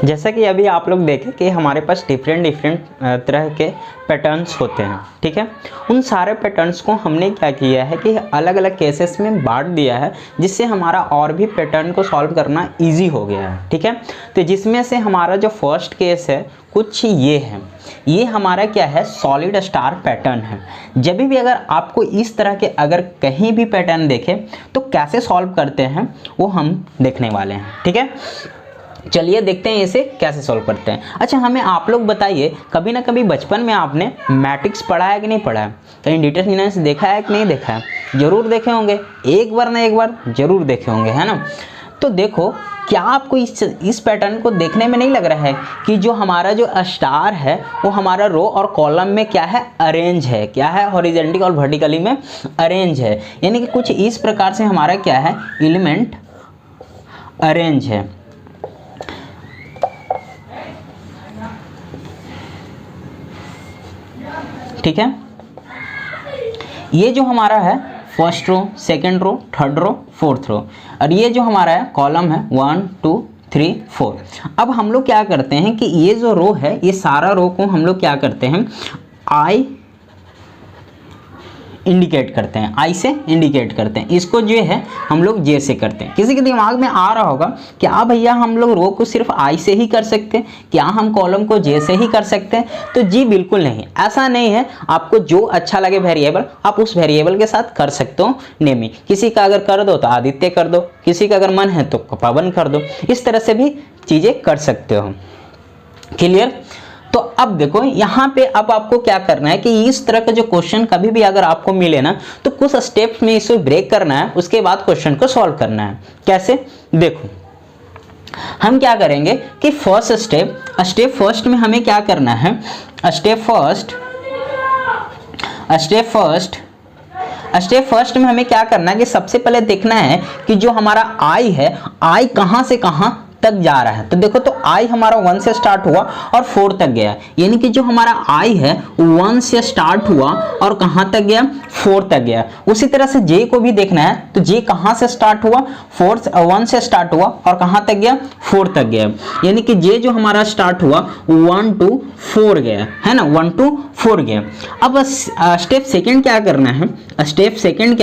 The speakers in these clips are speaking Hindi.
जैसा कि अभी आप लोग देखें कि हमारे पास डिफरेंट तरह के पैटर्न्स होते हैं, ठीक है। उन सारे पैटर्न्स को हमने क्या किया है कि अलग अलग केसेस में बांट दिया है, जिससे हमारा और भी पैटर्न को सॉल्व करना इजी हो गया है, ठीक है। तो जिसमें से हमारा जो फर्स्ट केस है कुछ ये है, ये हमारा क्या है, सॉलिड स्टार पैटर्न है। जब भी अगर आपको इस तरह के अगर कहीं भी पैटर्न देखे तो कैसे सॉल्व करते हैं वो हम देखने वाले हैं, ठीक है। चलिए देखते हैं इसे कैसे सॉल्व करते हैं। अच्छा, हमें आप लोग बताइए, कभी ना कभी बचपन में आपने मैट्रिक्स पढ़ा है कि नहीं पढ़ा है, कहीं डिटरमिनेंट्स देखा है कि नहीं देखा है? जरूर देखे होंगे, एक बार ना एक बार जरूर देखे होंगे, है ना। तो देखो, क्या आपको इस पैटर्न को देखने में नहीं लग रहा है कि जो हमारा जो स्टार है वो हमारा रो और कॉलम में क्या है, अरेंज है, क्या है, हॉरिजॉन्टली और वर्टिकली में अरेंज है। यानी कि कुछ इस प्रकार से हमारा क्या है, एलिमेंट अरेंज है, ठीक है। ये जो हमारा है first row, second row, third row, fourth row, और ये जो हमारा है कॉलम है 1 2 3 4। अब हम लोग क्या करते हैं कि ये जो रो है, ये सारा रो को हम लोग क्या करते हैं, आई इंडिकेट करते हैं, आई से इंडिकेट करते हैं। इसको जो है हम लोग जे से करते हैं। किसी के दिमाग में आ रहा होगा क्या भैया हम लोग रो को सिर्फ आई से ही कर सकते हैं, क्या हम कॉलम को जे से ही कर सकते हैं? तो जी बिल्कुल नहीं, ऐसा नहीं है। आपको जो अच्छा लगे वेरिएबल, आप उस वेरिएबल के साथ कर सकते हो नेमी। किसी का अगर कर दो तो आदित्य कर दो, किसी का अगर मन है तो पवन कर दो, इस तरह से भी चीज़ें कर सकते हो। क्लियर? तो अब देखो यहाँ पे अब आपको क्या करना है कि इस तरह का जो क्वेश्चन कभी भी अगर आपको मिले ना, तो कुछ स्टेप्स में इसे ब्रेक करना है, उसके बाद क्वेश्चन को सॉल्व करना है। कैसे? देखो, हम क्या करेंगे कि स्टेप फर्स्ट में हमें क्या करना है, स्टेप फर्स्ट में हमें क्या करना है कि सबसे पहले देखना है कि जो हमारा आई है, आई कहाँ से कहाँ तक जा रहा है। तो देखो, तो आई हमारा 1 से स्टार्ट हुआ और 4 तक गया, यानी कि जो हमारा आई है 1 से स्टार्ट हुआ और कहां तक गया, 4 तक गया। उसी तरह से जे को भी देखना है, तो जे कहां से स्टार्ट हुआ, 1 से स्टार्ट हुआ और कहां तक गया, 4 तक गया। यानी कि जे जो हमारा स्टार्ट हुआ 1 2 4 गया, है ना, 1 2 4 गया। अब स्टेप सेकंड क्या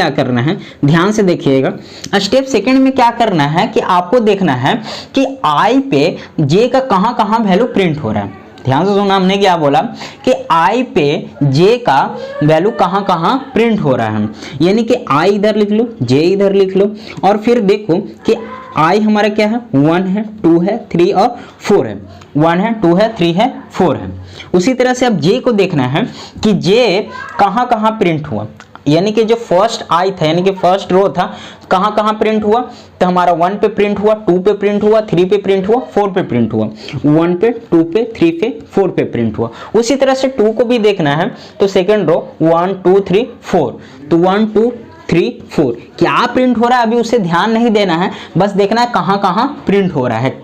करना है, ध्यान से देखिएगा। स्टेप सेकंड में क्या करना है कि आपको देखना है कि आई पे जे का कहां कहां वैल्यू प्रिंट हो रहा है। ध्यान से सुना, हमने क्या बोला कि आई पे जे का वैल्यू कहां कहां प्रिंट हो रहा है। यानी कि आई इधर लिख लो, जे इधर लिख लो, और फिर देखो कि आई हमारा क्या है, 1 है, 2 है, 3 और 4 है। 1 है, 2 है, 3 है, 4 है। उसी तरह से अब जे को देखना है कि जे कहां कहां प्रिंट हुआ। यानी कि जो फर्स्ट आई था, यानी कि फर्स्ट रो था, कहां कहां प्रिंट हुआ, तो हमारा 1 पे प्रिंट हुआ, 2 पे प्रिंट हुआ, 3 पे प्रिंट हुआ, 4 पे प्रिंट हुआ, 1 पे, 2 पे, 3 पे, 4 पे प्रिंट हुआ। उसी तरह से 2 को भी देखना है, तो सेकंड रो 1 2 3 4, तो 1 2 3 4 क्या प्रिंट हो रहा है, अभी उसे ध्यान नहीं देना है, बस देखना है कहां कहां प्रिंट हो रहा है,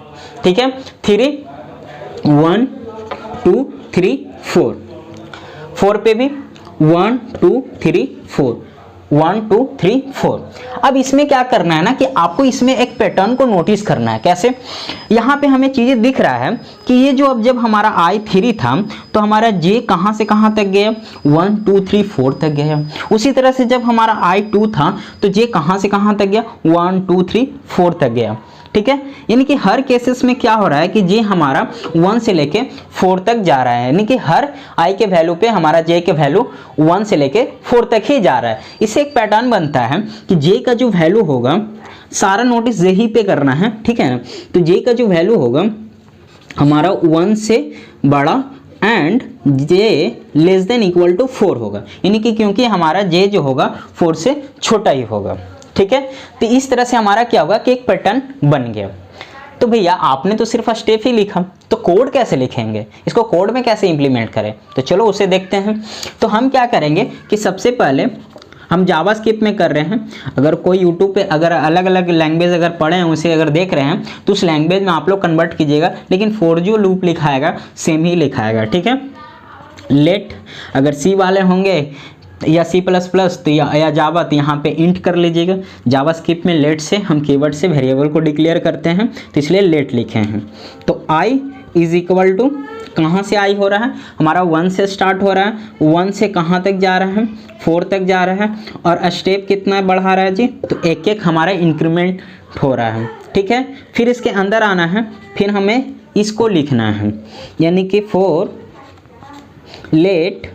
ठीक है। 3 1 2 3 4, 4 पे भी 1 2 3 4, 1 2 3 4। अब इसमें क्या करना है ना कि आपको इसमें एक पैटर्न को नोटिस करना है। कैसे? यहाँ पे हमें चीजें दिख रहा है कि ये जो अब जब हमारा I3 था तो हमारा J कहाँ से कहाँ तक गया, 1 2 3 4 तक गया। उसी तरह से जब हमारा I2 था तो J कहाँ से कहाँ तक गया, 1 2 3 4 तक गया, ठीक है। यानी कि हर केसेस में क्या हो रहा है कि जे हमारा 1 से लेके 4 तक जा रहा है, यानी कि हर आई के वैल्यू पे हमारा जे के वैल्यू 1 से लेके 4 तक ही जा रहा है। इससे एक पैटर्न बनता है कि जे का जो वैल्यू होगा, सारा नोटिस जे ही पे करना है, ठीक है ना। तो जे का जो वैल्यू होगा हमारा 1 से बड़ा and j less than equal to 4 होगा, यानी कि क्योंकि हमारा जे जो होगा 4 से छोटा ही होगा, ठीक है। तो इस तरह से हमारा क्या होगा कि एक पैटर्न बन गया। तो भैया आपने तो सिर्फ स्टेप ही लिखा, तो कोड कैसे लिखेंगे, इसको कोड में कैसे इंप्लीमेंट करें, तो चलो उसे देखते हैं। तो हम क्या करेंगे कि सबसे पहले हम जावास्क्रिप्ट में कर रहे हैं। अगर कोई यूट्यूब पे अगर अलग अलग लैंग्वेज अगर पढ़े हैं, उसे अगर देख रहे हैं, तो उस लैंग्वेज में आप लोग कन्वर्ट कीजिएगा, लेकिन फॉर जो लूप लिखाएगा सेम ही लिखाएगा, ठीक है। लेट अगर सी वाले होंगे या C++ तो या जावा, तो यहाँ पे इंट कर लीजिएगा। जावास्क्रिप्ट में लेट से हम कीवर्ड से वेरिएबल को डिक्लेयर करते हैं, तो इसलिए लेट लिखे हैं। तो i इज इक्वल टू, कहाँ से i हो रहा है हमारा, 1 से स्टार्ट हो रहा है, 1 से कहाँ तक जा रहा है, 4 तक जा रहा है, और स्टेप कितना बढ़ा रहा है जी, तो एक एक हमारा इंक्रीमेंट हो रहा है, ठीक है। फिर इसके अंदर आना है, फिर हमें इसको लिखना है, यानी कि फॉर लेट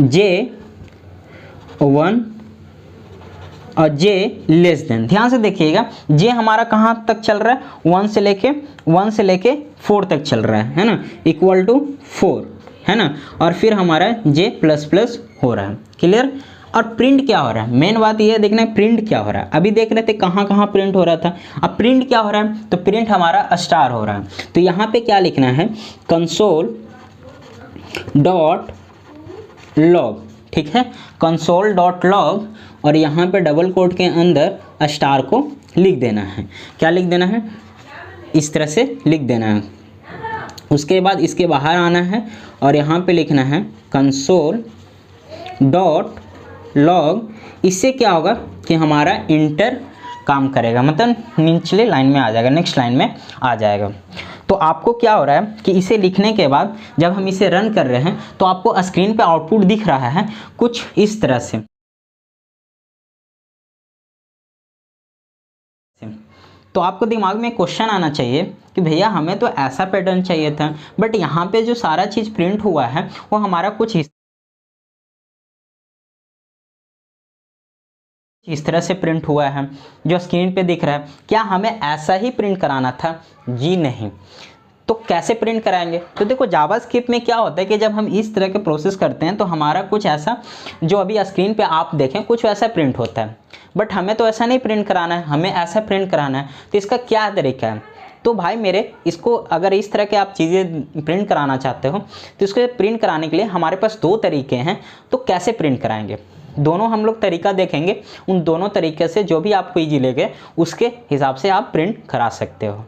J1 और J लेस देन, ध्यान से देखिएगा J हमारा कहाँ तक चल रहा है, 1 से लेके 4 तक चल रहा है ना, इक्वल टू 4 है ना, और फिर हमारा J प्लस प्लस हो रहा है, क्लियर। और प्रिंट क्या हो रहा है, मेन बात ये देखना है प्रिंट क्या हो रहा है। अभी देख रहे थे कहाँ कहाँ प्रिंट हो रहा था, अब प्रिंट क्या हो रहा है, तो प्रिंट हमारा स्टार हो रहा है। तो यहाँ पे क्या लिखना है, कंसोल डॉट लॉग, ठीक है, कंसोल डॉट लॉग, और यहाँ पे डबल कोट के अंदर स्टार को लिख देना है। क्या लिख देना है, इस तरह से लिख देना है। उसके बाद इसके बाहर आना है और यहाँ पे लिखना है कंसोल डॉट लॉग। इससे क्या होगा कि हमारा इंटर काम करेगा, मतलब निचले लाइन में आ जाएगा, नेक्स्ट लाइन में आ जाएगा। तो आपको क्या हो रहा है कि इसे लिखने के बाद जब हम इसे रन कर रहे हैं तो आपको स्क्रीन पे आउटपुट दिख रहा है कुछ इस तरह से। तो आपको दिमाग में क्वेश्चन आना चाहिए कि भैया हमें तो ऐसा पैटर्न चाहिए था, बट यहाँ पे जो सारा चीज़ प्रिंट हुआ है वो हमारा कुछ इस तरह से प्रिंट हुआ है जो स्क्रीन पे दिख रहा है। क्या हमें ऐसा ही प्रिंट कराना था, जी नहीं। तो कैसे प्रिंट कराएंगे, तो देखो जावास्क्रिप्ट में क्या होता है कि जब हम इस तरह के प्रोसेस करते हैं तो हमारा कुछ ऐसा, जो अभी स्क्रीन पे आप देखें कुछ वैसा प्रिंट होता है, बट हमें तो ऐसा नहीं प्रिंट कराना है, हमें ऐसा प्रिंट कराना है। तो इसका क्या तरीका है, तो भाई मेरे इसको अगर इस तरह के आप चीज़ें प्रिंट कराना चाहते हो तो इसको प्रिंट कराने के लिए हमारे पास 2 तरीके हैं। तो कैसे प्रिंट कराएंगे, दोनों हम लोग तरीका देखेंगे, उन दोनों तरीके से जो भी आपको ईजी लगे उसके हिसाब से आप प्रिंट करा सकते हो।